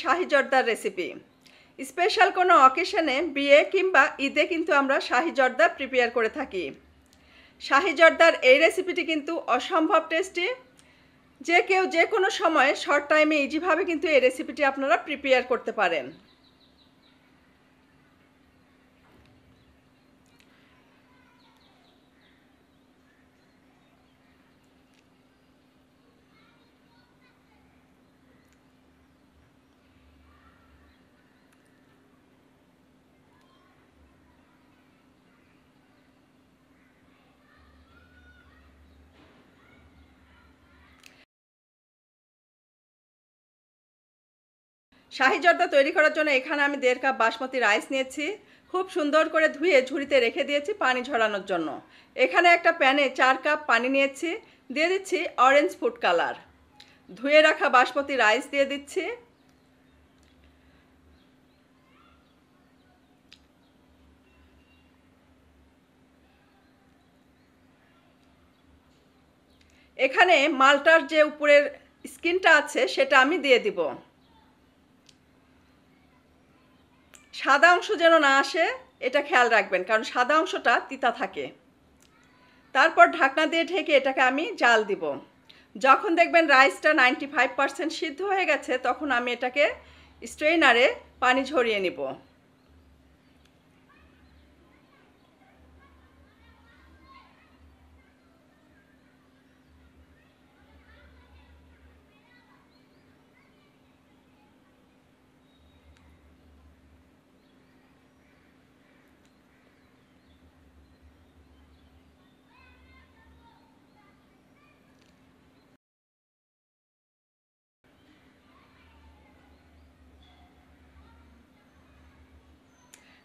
শাহি জর্দার recipe. Special কোনো অকেশনে, বিয়ে কিংবা ঈদে কিন্তু আমরা শাহি জর্দা প্রিপেয়ার করে থাকি। শাহি জর্দার এই রেসিপিটি কিন্তু অসম্ভব টেস্টি। যে কেউ যে কোনো সময় শর্ট টাইমে ইজিভাবে কিন্তু এই রেসিপিটি আপনারা প্রিপেয়ার করতে পারেন। শাহি জর্দা তৈরি করার জন্য এখানে আমি 1.5 কাপ বাসমতি রাইস নিয়েছি। খুব সুন্দর করে ধুয়ে ঝুড়িতে রেখে দিয়েছি পানি ঝরানোর জন্য। এখানে একটা প্যানে 4 কাপ পানি নিয়েছি, দিয়ে দিচ্ছি অরেঞ্জ ফুড কালার। ধুয়ে রাখা বাসমতি রাইস দিয়ে দিচ্ছি। এখানে মালটার যে উপরের স্কিনটা আছে সেটা আমি দিয়ে দিব। সাদা অংশ যেন না আসে এটা খেয়াল রাখবেন, কারণ সাদা অংশটা তিতা থাকে। তারপর ঢাকনা দিয়ে ঢেকে এটাকে আমি জাল দিব। যখন দেখবেন রাইসটা 95% সিদ্ধ হয়ে গেছে, তখন আমি এটাকে স্ট্রেনারে পানি ঝরিয়ে নিব।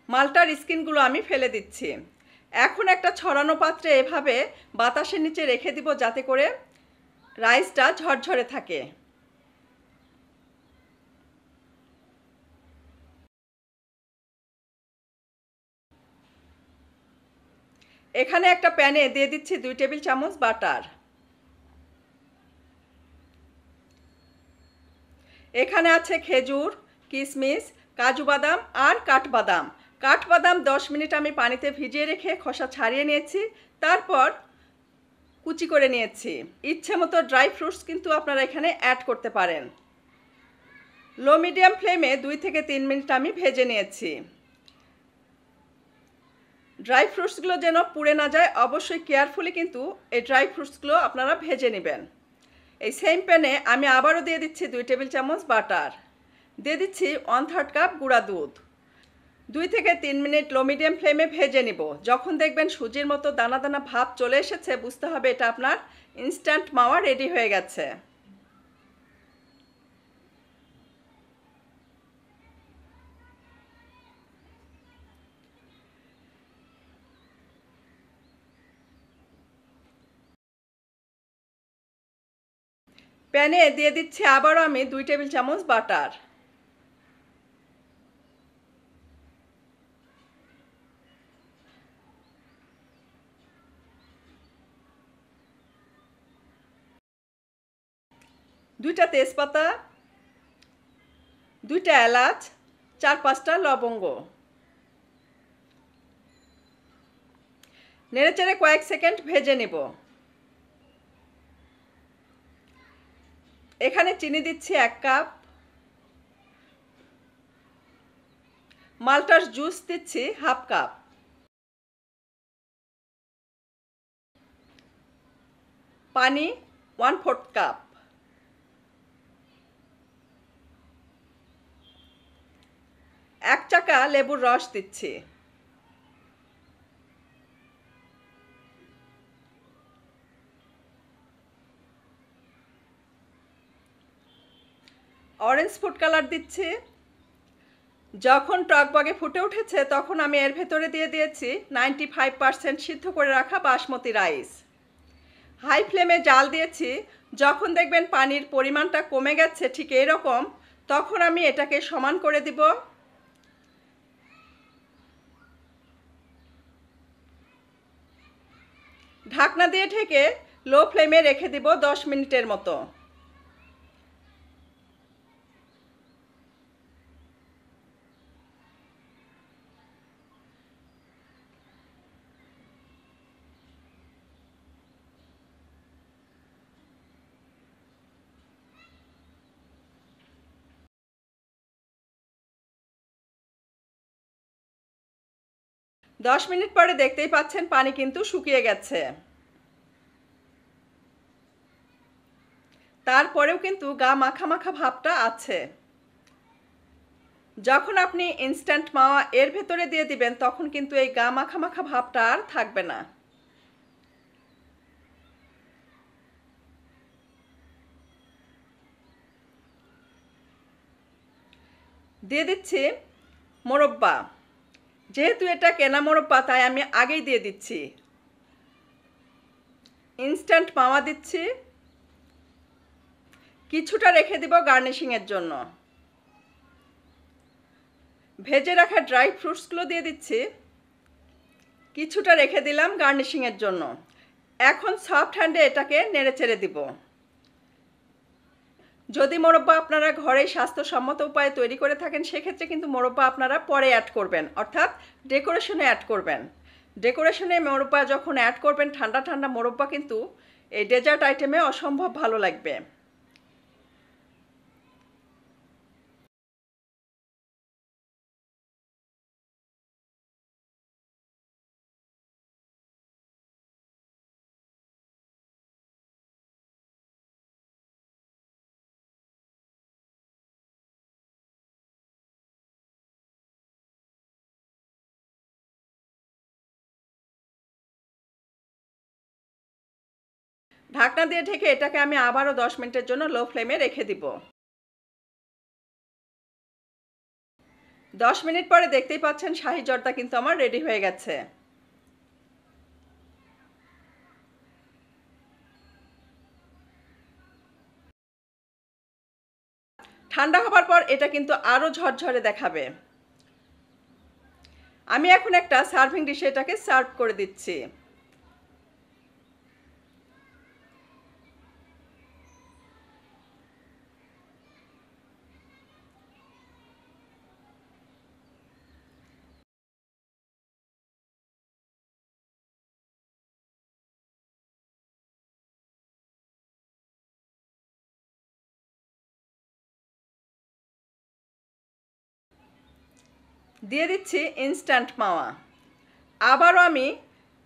মালটার স্কিনগুলো আমি ফেলে দিচ্ছি। এখন একটা ছড়ানো পাত্রে এভাবে বাতাসের নিচে রেখে দিব, যাতে করে রাইসটা ঝরঝরে থাকে। এখানে একটা প্যানে দিয়ে দিচ্ছি 2 টেবিল চামচ বাটার। এখানে আছে খেজুর, কিশমিশ, কাজু বাদাম আর কাঠবাদাম। কাঠবাদাম 10 মিনিট আমি পানিতে ভিজিয়ে রেখে খোসা ছাড়িয়ে নিয়েছি, তারপর কুচি করে নিয়েছি। ইচ্ছে মতো ড্রাই ফ্রুটস কিন্তু আপনারা এখানে অ্যাড করতে পারেন। লো মিডিয়াম ফ্লেমে 2 থেকে 3 মিনিট আমি ভেজে নিয়েছি। ড্রাই ফ্রুটসগুলো যেন পুড়ে না যায়, অবশ্যই কেয়ারফুলি কিন্তু এই ড্রাই ফ্রুটসগুলো আপনারা ভেজে নেবেন। এই সেম প্যানে আমি আবারও দিয়ে দিচ্ছি 2 টেবিল চামচ বাটার। দিয়ে দিচ্ছি 1/3 কাপ গুঁড়া দুধ। 2 থেকে 3 মিনিট লো মিডিয়াম ফ্লেমে ভেজে নিব। যখন দেখবেন সুজির মতো দানা দানা ভাব চলে এসেছে, বুঝতে হবে এটা আপনার ইনস্ট্যান্ট মাওয়া রেডি হয়ে গেছে। প্যানে দিয়ে দিচ্ছি আবারও আমি 2 টেবিল চামচ বাটার। দুইটা তেজপাতা, 2টা এলাচ, 4-5টা লবঙ্গ। নেড়েচেড়ে কয়েক সেকেন্ড ভেজে নেব। এখানে চিনি দিচ্ছি 1 কাপ, মালটার জুস দিচ্ছি 1/2 কাপ, পানি 1/4 কাপ, এক চাকা লেবুর রস দিচ্ছি। অরেঞ্জ ফুড কালার দিচ্ছি। যখন টকবগে ফুটে উঠেছে, তখন আমি এর ভেতরে দিয়ে দিয়েছি 95% সিদ্ধ করে রাখা বাসমতি রাইস। হাই ফ্লেমে জাল দিয়েছি। যখন দেখবেন পানির পরিমাণটা কমে গেছে ঠিক এরকম, তখন আমি এটাকে সমান করে দিব। ঢাকনা দিয়ে ঢেকে লো ফ্লেমে রেখে দিব 10 মিনিটের মতো। 10 মিনিট পরে দেখতেই পাচ্ছেন পানি কিন্তু শুকিয়ে গেছে। তারপরেও কিন্তু গা মাখা মাখা ভাবটা আছে। যখন আপনি ইনস্ট্যান্ট মাওয়া এর ভেতরে দিয়ে দিবেন তখন কিন্তু এই গা মাখা মাখা ভাবটা আর থাকবে না। দিয়ে দিচ্ছি মোরব্বা। যেহেতু এটা কেনা মোরব্বা তাই আমি আগেই দিয়ে দিচ্ছি। ইনস্ট্যান্ট মাওয়া দিচ্ছি, কিছুটা রেখে দিব গার্নিশিংয়ের জন্য। ভেজে রাখা ড্রাই ফ্রুটসগুলো দিয়ে দিচ্ছি, কিছুটা রেখে দিলাম গার্নিশিংয়ের জন্য। এখন সফট হ্যান্ডে এটাকে নেড়ে চেড়ে দিব। যদি মোরব্বা আপনারা ঘরেই স্বাস্থ্যসম্মত উপায়ে তৈরি করে থাকেন সেক্ষেত্রে কিন্তু মোরব্বা আপনারা পরে অ্যাড করবেন, অর্থাৎ ডেকোরেশনে অ্যাড করবেন। ডেকোরেশনে মোরব্বা যখন অ্যাড করবেন ঠান্ডা ঠান্ডা মোরব্বা কিন্তু এই ডেজার্ট আইটেমে অসম্ভব ভালো লাগবে। ঢাকনা দিয়ে ঢেকে এটাকে আমি আবারও 10 মিনিটের জন্য লো ফ্লেমে রেখে দিব। 10 মিনিট পরে দেখতেই পাচ্ছেন শাহি জর্দা কিন্তু আমার রেডি হয়ে গেছে। ঠান্ডা হবার পর এটা কিন্তু আরও ঝরঝরে দেখাবে। আমি এখন একটা সার্ভিং ডিশে এটাকে সার্ভ করে দিচ্ছি। দিয়ে দিচ্ছি ইনস্ট্যান্ট মাওয়া। আবারও আমি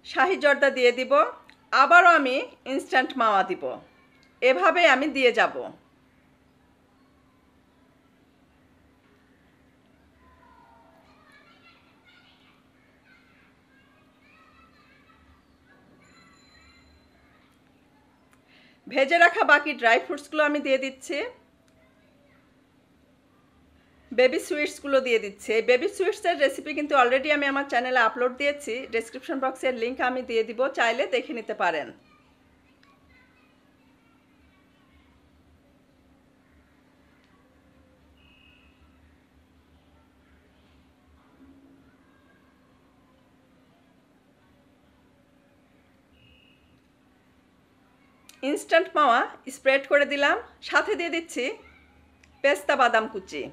শাহি জর্দা দিয়ে দিব, আবারও আমি ইনস্ট্যান্ট মাওয়া দিব। এভাবে আমি দিয়ে যাব। ভেজে রাখা বাকি ড্রাই ফ্রুটসগুলো আমি দিয়ে দিচ্ছি। বেবি সুইটসগুলো দিয়ে দিচ্ছি। এই বেবি সুইটসের রেসিপি কিন্তু অলরেডি আমি আমার চ্যানেলে আপলোড দিয়েছি। ডেসক্রিপশন বক্সের লিঙ্ক আমি দিয়ে দিব, চাইলে দেখে নিতে পারেন। ইনস্ট্যান্ট মাওয়া স্প্রেড করে দিলাম, সাথে দিয়ে দিচ্ছি পেস্তা বাদাম কুচি।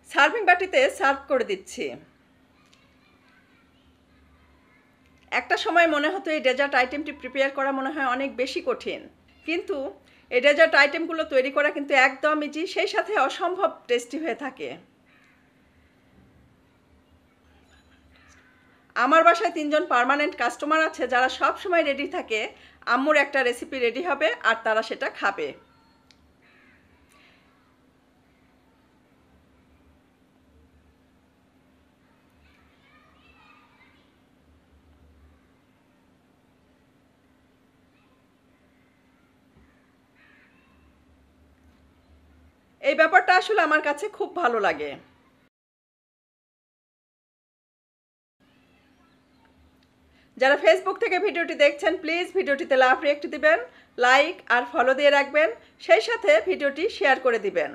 সার্ভিং বাটিতে সার্ভ করে দিচ্ছি। একটা সময় মনে হতো এই ডেজার্ট আইটেমটি প্রিপেয়ার করা মনে হয় অনেক বেশি কঠিন, কিন্তু এই ডেজার্ট আইটেমগুলো তৈরি করা কিন্তু একদম ইজি, সেই সাথে অসম্ভব টেস্টি হয়ে থাকে। আমার বাসায় 3 জন পার্মানেন্ট কাস্টমার আছে যারা সব সময় রেডি থাকে। আম্মুর একটা রেসিপি রেডি হবে আর তারা সেটা খাবে। এই ব্যাপারটা আসলে আমার কাছে খুব ভালো লাগে। যারা ফেসবুক থেকে ভিডিওটি দেখছেন প্লিজ ভিডিওটিতে লাভ রিঅ্যাক্ট দিবেন, লাইক আর ফলো দিয়ে রাখবেন, সেই সাথে ভিডিওটি শেয়ার করে দিবেন।